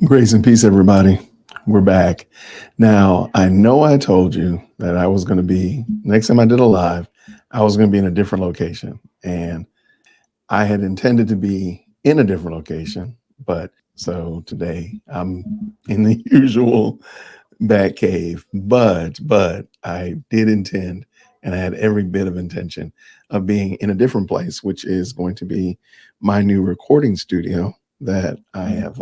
Grace and peace, everybody. We're back. Now, I know I told you that I was going to be, next time I did a live, I was going to be in a different location. And I had intended to be in a different location. But so today I'm in the usual bat cave. But I did intend, and I had every bit of intention of being in a different place, which is going to be my new recording studio that I have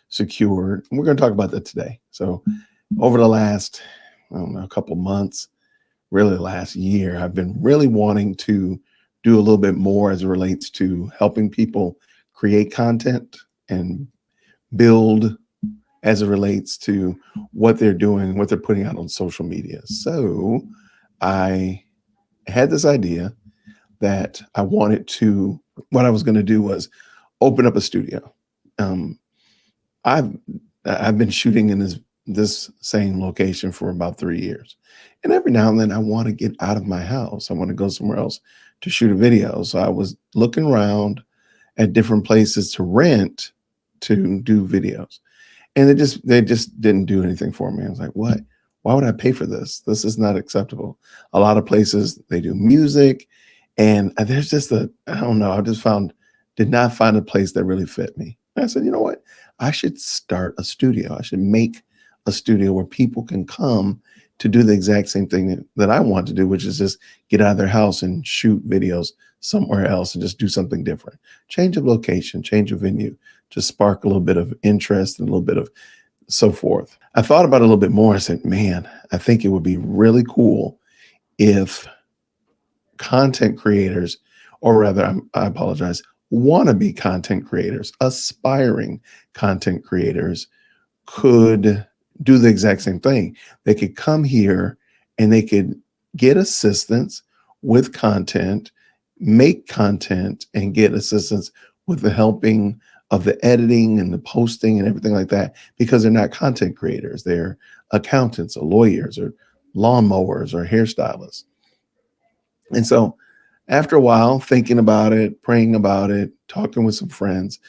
secured. And we're going to talk about that today. So over the last, I don't know, a couple months, really the last year, I've been really wanting to do a little bit more as it relates to helping people create content and build as it relates to what they're doing, what they're putting out on social media. So I had this idea that I wanted to, what I was going to do was open up a studio. I've been shooting in this same location for about 3 years. And every now and then I want to get out of my house. I want to go somewhere else to shoot a video. So I was looking around at different places to rent to do videos. And they just didn't do anything for me. I was like, what? Why would I pay for this? This is not acceptable. A lot of places they do music, and there's just I don't know. Did not find a place that really fit me. And I said, you know what? I should start a studio. I should make a studio where people can come to do the exact same thing that I want to do, which is just get out of their house and shoot videos somewhere else and just do something different. Change of location, change of venue, just spark a little bit of interest and a little bit of so forth. I thought about it a little bit more. I said, man, I think it would be really cool if content creators, or rather, I apologize, wannabe content creators, aspiring content creators could do the exact same thing. They could come here and they could get assistance with content, make content, and get assistance with the helping of the editing and the posting and everything like that, because they're not content creators. They're accountants or lawyers or lawnmowers or hairstylists. And so after a while, thinking about it, praying about it, talking with some friends,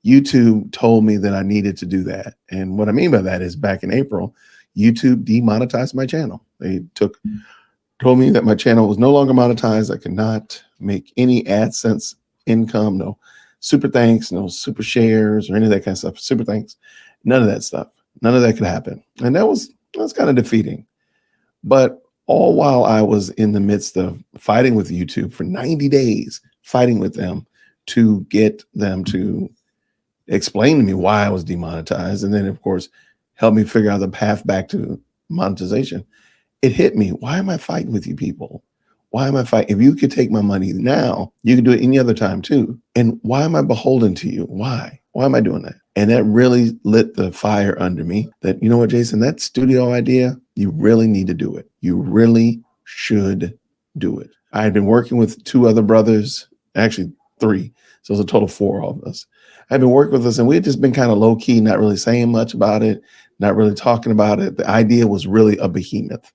YouTube told me that I needed to do that. And what I mean by that is back in April, YouTube demonetized my channel. They told me that my channel was no longer monetized. I could not make any AdSense income, no super thanks, no super shares or any of that kind of stuff. Super thanks, none of that stuff. None of that could happen. And that was kind of defeating. But all while I was in the midst of fighting with YouTube for 90 days, fighting with them to get them to explain to me why I was demonetized, and then of course help me figure out the path back to monetization, it hit me. Why am I fighting with you people? Why am I fighting? If you could take my money now, you could do it any other time too. And why am I beholden to you? Why am I doing that? And that really lit the fire under me that, you know what, Jason, that studio idea, you really need to do it. You really should do it. I had been working with two other brothers, actually three. So it was a total of four of us. I've been working with us, and we had just been kind of low key, not really saying much about it, not really talking about it. The idea was really a behemoth.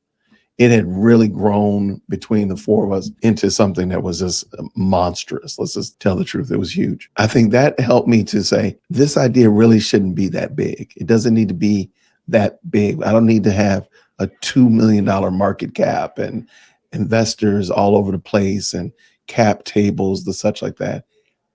It had really grown between the four of us into something that was just monstrous. Let's just tell the truth. It was huge. I think that helped me to say, this idea really shouldn't be that big. It doesn't need to be that big. I don't need to have a $2 million market cap and investors all over the place and cap tables, the such like that.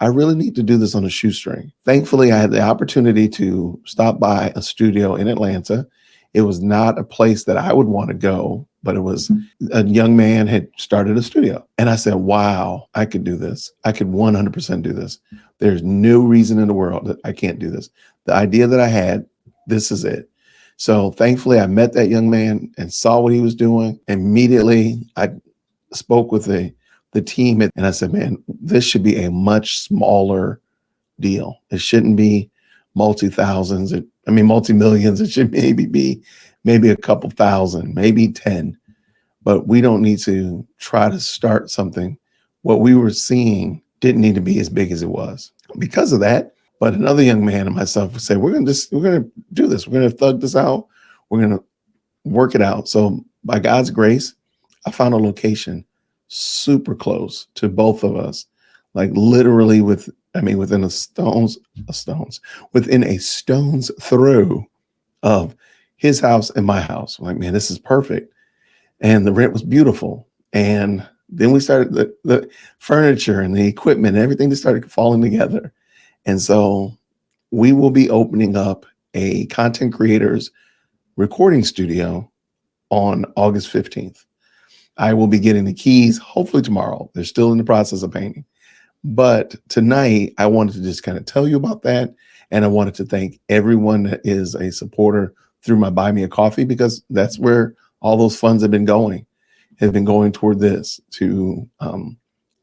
I really need to do this on a shoestring. Thankfully, I had the opportunity to stop by a studio in Atlanta. It was not a place that I would want to go, but it was a young man had started a studio. And I said, wow, I could do this. I could 100% do this. There's no reason in the world that I can't do this. The idea that I had, this is it. So thankfully, I met that young man and saw what he was doing. Immediately, I spoke with the team, and I said, man, this should be a much smaller deal. It shouldn't be multi-thousands. Multi-millions. It should maybe a couple thousand, maybe 10. But we don't need to try to start something. What we were seeing didn't need to be as big as it was. Because of that, but another young man and myself would say, we're going to do this. We're going to thug this out. We're going to work it out. So by God's grace, I found a location super close to both of us, like literally within a stones, within a stone's throw of his house and my house. I'm like, man, this is perfect. And the rent was beautiful. And then we started the furniture and the equipment and everything just started falling together. And so we will be opening up a content creators recording studio on August 15th. I will be getting the keys hopefully tomorrow. They're still in the process of painting. But tonight, I wanted to just kind of tell you about that. And I wanted to thank everyone that is a supporter through my Buy Me a Coffee, because that's where all those funds have been going toward this to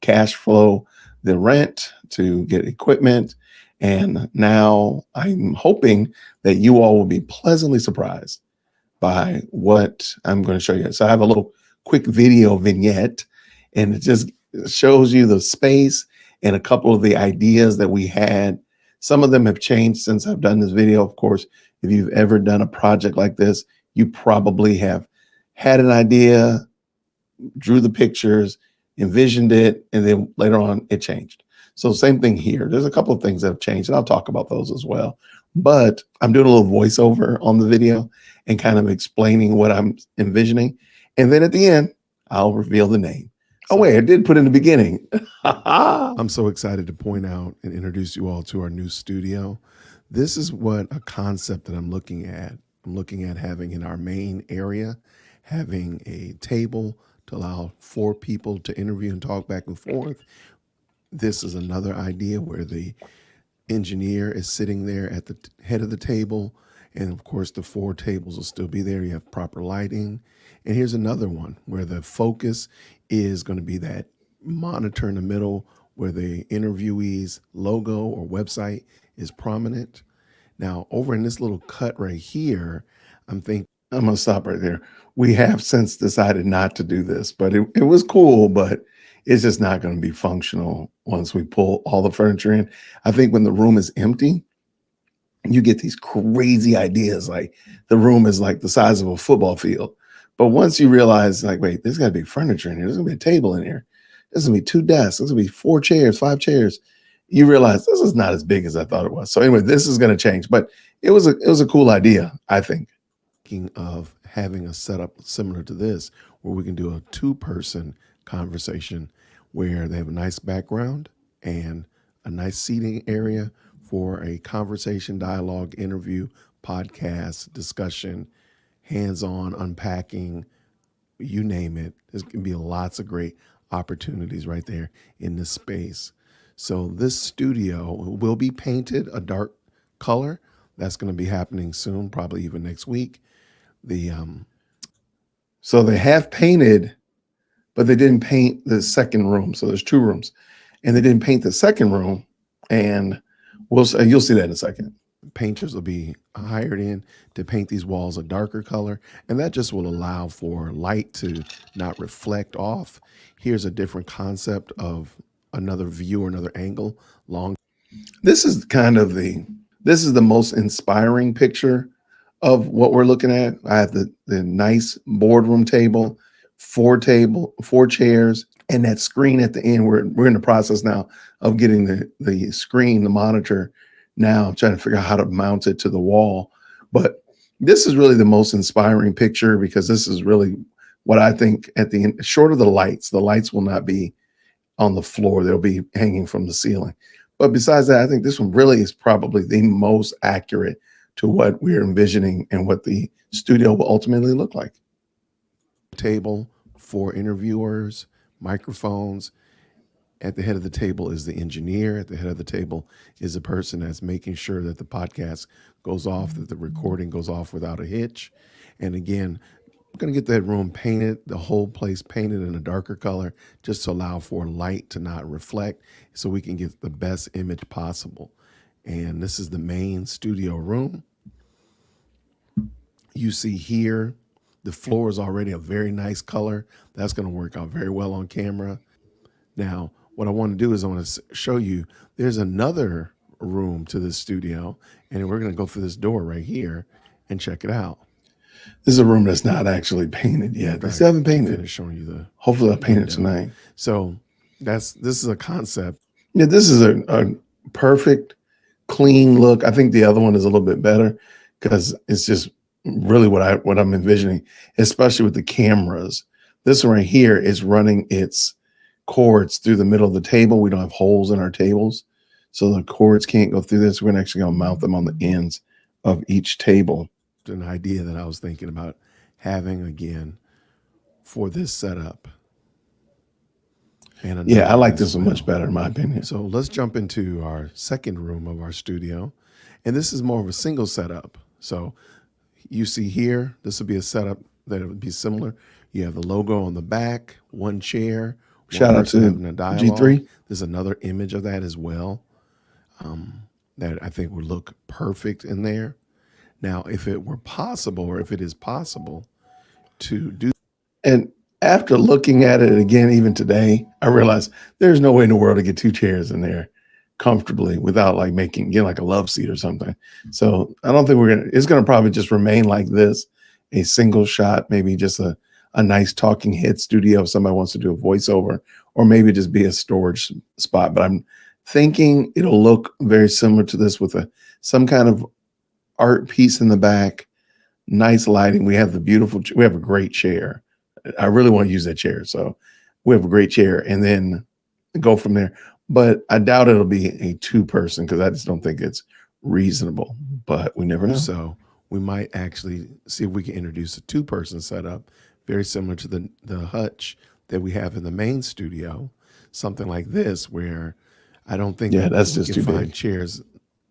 cash flow the rent, to get equipment. And now I'm hoping that you all will be pleasantly surprised by what I'm going to show you. So I have a little quick video vignette, and it just shows you the space and a couple of the ideas that we had. Some of them have changed since I've done this video. Of course, if you've ever done a project like this, you probably have had an idea, drew the pictures, envisioned it, and then later on it changed. So same thing here. There's a couple of things that have changed, and I'll talk about those as well. But I'm doing a little voiceover on the video and kind of explaining what I'm envisioning. And then at the end, I'll reveal the name. Oh, wait, I did put in the beginning. I'm so excited to point out and introduce you all to our new studio. This is what a concept that I'm looking at. I'm looking at having in our main area, having a table to allow 4 people to interview and talk back and forth. This is another idea where the engineer is sitting there at the head of the table. And of course, the 4 tables will still be there. You have proper lighting. And here's another one where the focus is going to be that monitor in the middle where the interviewee's logo or website is prominent. Now, over in this little cut right here, I'm going to stop right there. We have since decided not to do this, but it was cool, but it's just not going to be functional once we pull all the furniture in. I think when the room is empty, you get these crazy ideas. Like the room is like the size of a football field. But once you realize, like, wait, there's got to be furniture in here. There's going to be a table in here. There's going to be 2 desks. There's going to be 4 chairs, 5 chairs. You realize this is not as big as I thought it was. So anyway, this is going to change. But it was a cool idea, I think. Thinking of having a setup similar to this, where we can do a 2-person conversation where they have a nice background and a nice seating area for a conversation, dialogue, interview, podcast, discussion, hands-on unpacking, you name it. There's going to be lots of great opportunities right there in this space. So this studio will be painted a dark color. That's going to be happening soon, probably even next week. So they have painted, but they didn't paint the second room. So there's 2 rooms, and they didn't paint the second room. And you'll see that in a second. Painters will be hired in to paint these walls a darker color, and that just will allow for light to not reflect off. Here's a different concept of another view or another angle. This is the most inspiring picture of what we're looking at. I have the nice boardroom table, 4 chairs, and that screen at the end. We're in the process now of getting the screen, the monitor. Now trying to figure out how to mount it to the wall. But this is really the most inspiring picture, because this is really what I think at the end, short of the lights will not be on the floor. They'll be hanging from the ceiling. But besides that, I think this one really is probably the most accurate to what we're envisioning and what the studio will ultimately look like. Table for interviewers, microphones. At the head of the table is the engineer. At the head of the table is the person that's making sure that the podcast goes off, that the recording goes off without a hitch. And again, we're going to get that room painted, the whole place painted in a darker color, just to allow for light to not reflect, so we can get the best image possible. And this is the main studio room. You see here, the floor is already a very nice color. That's going to work out very well on camera. Now, what I want to do is I want to show you there's another room to this studio, and we're going to go through this door right here and check it out. This is a room that's not actually painted yet. They still haven't painted it. Showing you the. Hopefully, I'll paint it tonight. So this is a concept. Yeah, this is a perfect, clean look. I think the other one is a little bit better because it's just really what I'm envisioning, especially with the cameras. This one right here is running its cords through the middle of the table. We don't have holes in our tables, so the cords can't go through this. We're actually going to mount them on the ends of each table. An idea that I was thinking about having again for this setup. And yeah, I like this one much better in my opinion. So let's jump into our second room of our studio. And this is more of a single setup. So you see here, this would be a setup that it would be similar. You have the logo on the back, one chair, shout out to having a dialogue. G3. There's another image of that as well that I think would look perfect in there. Now, if it were possible, or if it is possible to do, and after looking at it again, even today, I realized there's no way in the world to get two chairs in there comfortably without like making, like a love seat or something. So I don't think it's gonna probably just remain like this, a single shot, maybe just a nice talking head studio if somebody wants to do a voiceover, or maybe just be a storage spot. But I'm thinking it'll look very similar to this with some kind of art piece in the back, nice lighting. We have we have a great chair. I really want to use that chair. So we have a great chair and then go from there. But I doubt it'll be a two-person because I just don't think it's reasonable, but we never know. So we might actually see if we can introduce a two-person setup, very similar to the hutch that we have in the main studio, something like this, where I don't think that's just too big. Chairs.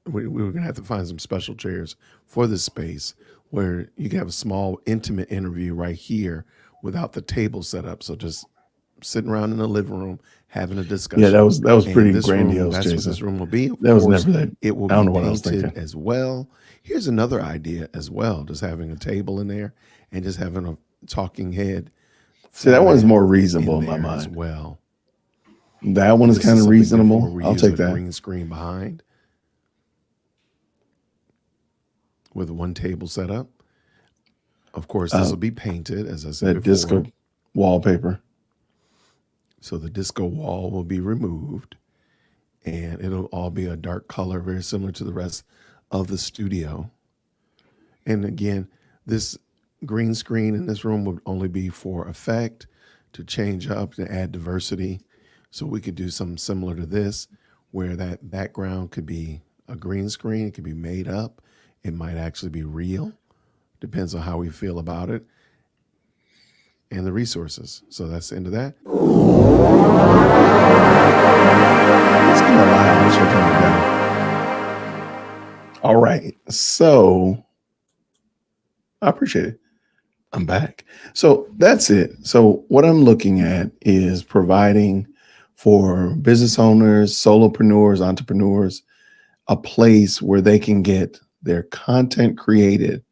We were going to have to find some special chairs for this space where you can have a small, intimate interview right here without the table set up. So just sitting around in the living room having a discussion. Yeah, that was pretty grandiose. That's Jason. What this room will be. Of course, was never that. It will be painted as well. Here's another idea as well: just having a table in there and just having a talking head. See, that one's more reasonable in my mind as well. That one is kind of reasonable. I'll take that. Green screen behind with one table set up. Of course, this will be painted, as I said before. Disco wallpaper. So the disco wall will be removed, and it'll all be a dark color, very similar to the rest of the studio. And again, this green screen in this room would only be for effect, to change up, to add diversity. So we could do something similar to this, where that background could be a green screen. It could be made up. It might actually be real. Depends on how we feel about it and the resources. So that's the end of that. It's kind of loud. So turn it down. All right. So I appreciate it. I'm back. So that's it. So what I'm looking at is providing for business owners, solopreneurs, entrepreneurs, a place where they can get their content created,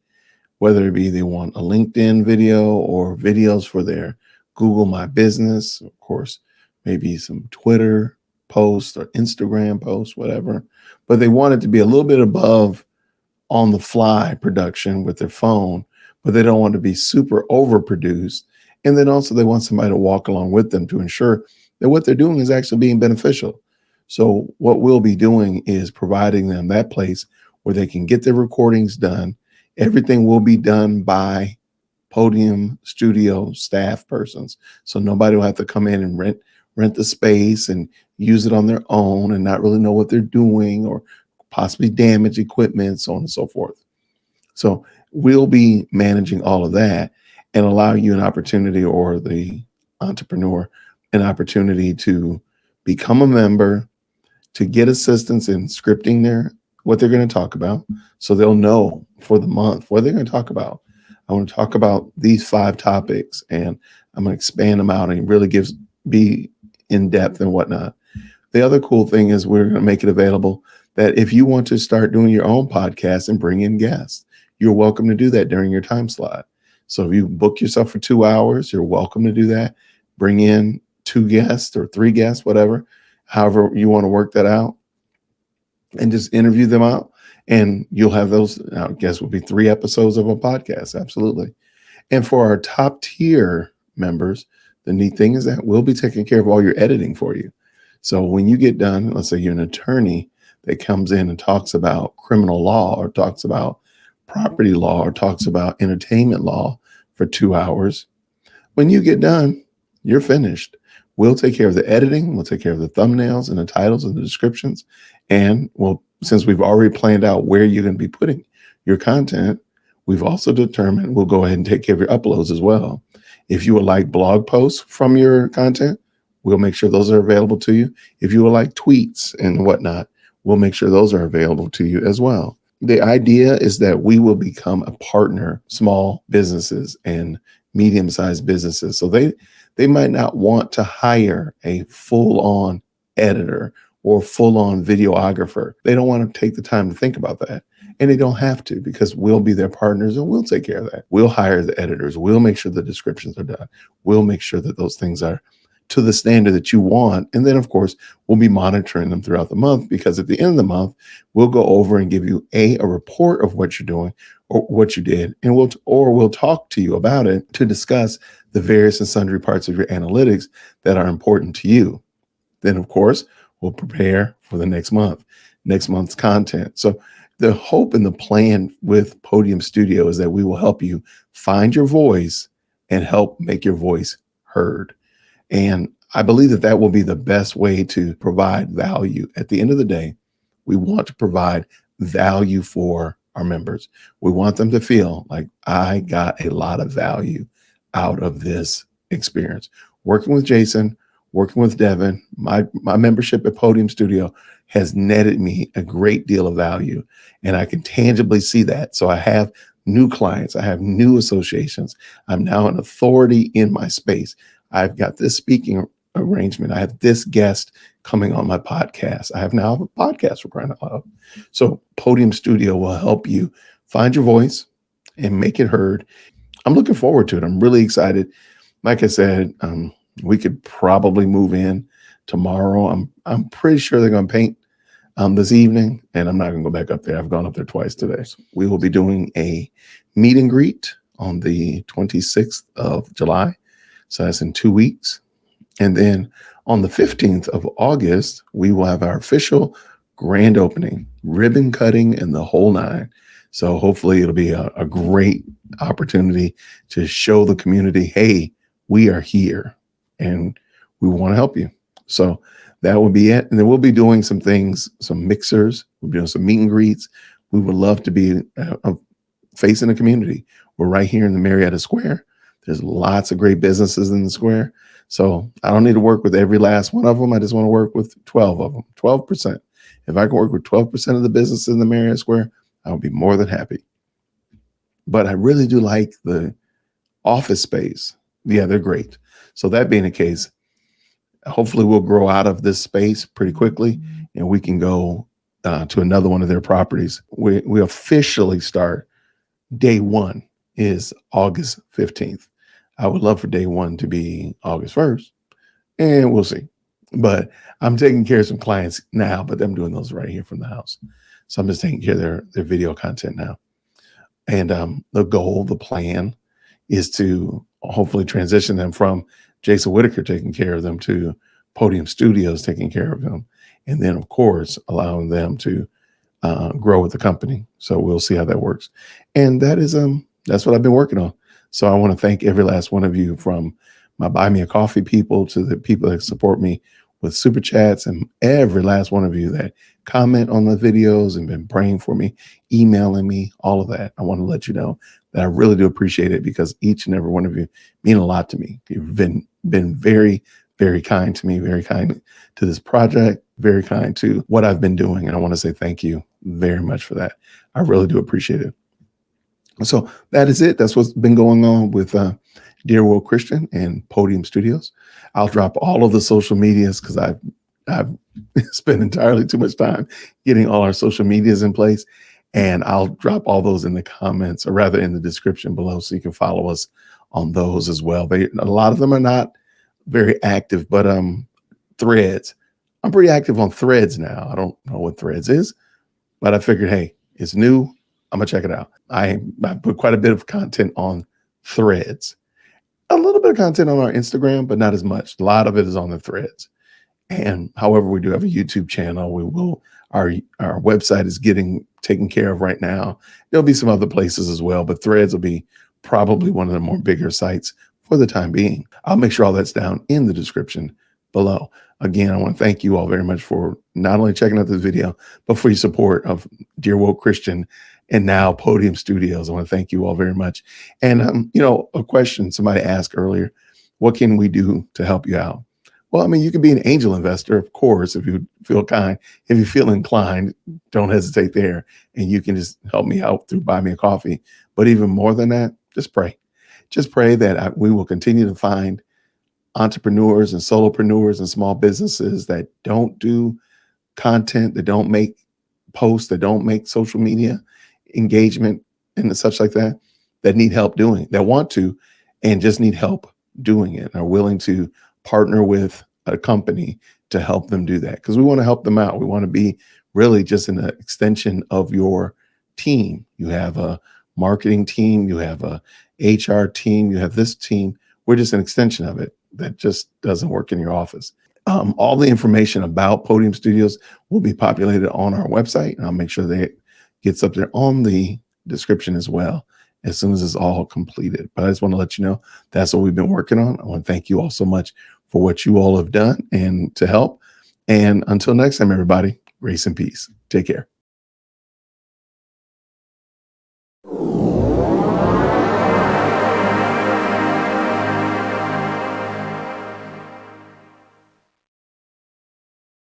whether it be they want a LinkedIn video or videos for their Google My Business, of course, maybe some Twitter posts or Instagram posts, whatever. But they want it to be a little bit above on the fly production with their phone, but they don't want to be super overproduced. And then also they want somebody to walk along with them to ensure that what they're doing is actually being beneficial. So what we'll be doing is providing them that place where they can get their recordings done. Everything will be done by Podium Studio staff persons. So nobody will have to come in and rent the space and use it on their own and not really know what they're doing or possibly damage equipment, so on and so forth. So we'll be managing all of that and allow you an opportunity, or the entrepreneur an opportunity, to become a member, to get assistance in scripting what they're going to talk about, so they'll know for the month what they're going to talk about. I want to talk about these 5 topics, and I'm going to expand them out and really be in depth and whatnot. The other cool thing is we're going to make it available that if you want to start doing your own podcast and bring in guests, you're welcome to do that during your time slot. So if you book yourself for 2 hours, you're welcome to do that. Bring in 2 guests or 3 guests, whatever, however you want to work that out, and just interview them out. And you'll have those, I guess, will be 3 episodes of a podcast. Absolutely. And for our top tier members, the neat thing is that we'll be taking care of all your editing for you. So when you get done, let's say you're an attorney that comes in and talks about criminal law or talks about property law or talks about entertainment law for 2 hours. When you get done, you're finished. We'll take care of the editing, we'll take care of the thumbnails and the titles and the descriptions. And since we've already planned out where you're going to be putting your content, we've also determined we'll go ahead and take care of your uploads as well. If you would like blog posts from your content, we'll make sure those are available to you. If you would like tweets and whatnot, we'll make sure those are available to you as well. The idea is that we will become a partner, small businesses and medium-sized businesses. So they might not want to hire a full-on editor or full-on videographer. They don't want to take the time to think about that. And they don't have to, because we'll be their partners and we'll take care of that. We'll hire the editors. We'll make sure the descriptions are done. We'll make sure that those things are to the standard that you want. And then, of course, we'll be monitoring them throughout the month, because at the end of the month, we'll go over and give you a report of what you're doing or what you did. And we'll talk to you about it to discuss the various and sundry parts of your analytics that are important to you. Then, of course, we'll prepare for the next month's content. So the hope and the plan with Podium Studio is that we will help you find your voice and help make your voice heard. And I believe that that will be the best way to provide value. At the end of the day, we want to provide value for our members. We want them to feel like, I got a lot of value out of this experience. Working with Jason, working with Devin, my membership at Podium Studio has netted me a great deal of value, and I can tangibly see that. So I have new clients, I have new associations. I'm now an authority in my space. I've got this speaking arrangement. I have this guest coming on my podcast. I have now a podcast, for crying out loud. So Podium Studio will help you find your voice and make it heard. I'm looking forward to it. I'm really excited. Like I said, we could probably move in tomorrow. I'm pretty sure they're going to paint this evening, and I'm not going to go back up there. I've gone up there twice today. So we will be doing a meet and greet on the 26th of July. So that's in 2 weeks. And then on the 15th of August, we will have our official grand opening, ribbon cutting and the whole nine. So hopefully it'll be a great opportunity to show the community, hey, we are here and we want to help you. So that will be it. And then we'll be doing some things, some mixers. We'll be doing some meet and greets. We would love to be a face in the community. We're right here in the Marietta Square. There's lots of great businesses in the square. So I don't need to work with every last one of them. I just want to work with 12 of them, 12%. If I can work with 12% of the businesses in the Marietta Square, I would be more than happy. But I really do like the office space. Yeah, they're great. So that being the case, hopefully we'll grow out of this space pretty quickly and we can go to another one of their properties. We officially start day one is August 15th. I would love for day one to be August 1st, and we'll see. But I'm taking care of some clients now, but I'm doing those right here from the house. So I'm just taking care of their video content now. And the goal, the plan is to hopefully transition them from Jason Whitaker taking care of them to Podium Studios taking care of them. And then, of course, allowing them to grow with the company. So we'll see how that works. And that's what I've been working on. So I want to thank every last one of you, from my Buy Me a Coffee people to the people that support me with super chats, and every last one of you that comment on the videos and been praying for me, emailing me, all of that. I want to let you know that I really do appreciate it, because each and every one of you mean a lot to me. You've been very, very kind to me, very kind to this project, very kind to what I've been doing. And I want to say thank you very much for that. I really do appreciate it. So that is it. That's what's been going on with Dear World Christian and Podium Studios. I'll drop all of the social medias, because I've spent entirely too much time getting all our social medias in place. And I'll drop all those in the comments, or rather in the description below, so you can follow us on those as well. A lot of them are not very active, but Threads. I'm pretty active on Threads now. I don't know what Threads is, but I figured, hey, it's new. I'm gonna check it out. I put quite a bit of content on Threads, a little bit of content on our Instagram, but not as much. A lot of it is on the Threads. And however, we do have a YouTube channel. We will our website is getting taken care of right now. There'll be some other places as well, but Threads will be probably one of the more bigger sites for the time being. I'll make sure all that's down in the description below. Again, I want to thank you all very much for not only checking out this video, but for your support of Dear Woke Christian and now Podium Studios. I want to thank you all very much. And a question somebody asked earlier: what can we do to help you out? Well, I mean, you can be an angel investor, of course, if you feel kind. If you feel inclined, don't hesitate there. And you can just help me out through Buy Me a Coffee. But even more than that, just pray. Just pray that we will continue to find entrepreneurs and solopreneurs and small businesses that don't do content, that don't make posts, that don't make social media engagement and such like that, that need help doing, that want to, and just need help doing it, are willing to partner with a company to help them do that. Because we want to help them out. We want to be really just an extension of your team. You have a marketing team, you have a HR team, you have this team. We're just an extension of it that just doesn't work in your office. All the information about Podium Studios will be populated on our website. I'll make sure that it gets up there on the description as well as soon as it's all completed. But I just want to let you know that's what we've been working on. I want to thank you all so much for what you all have done and to help. And until next time, everybody, grace and peace. Take care.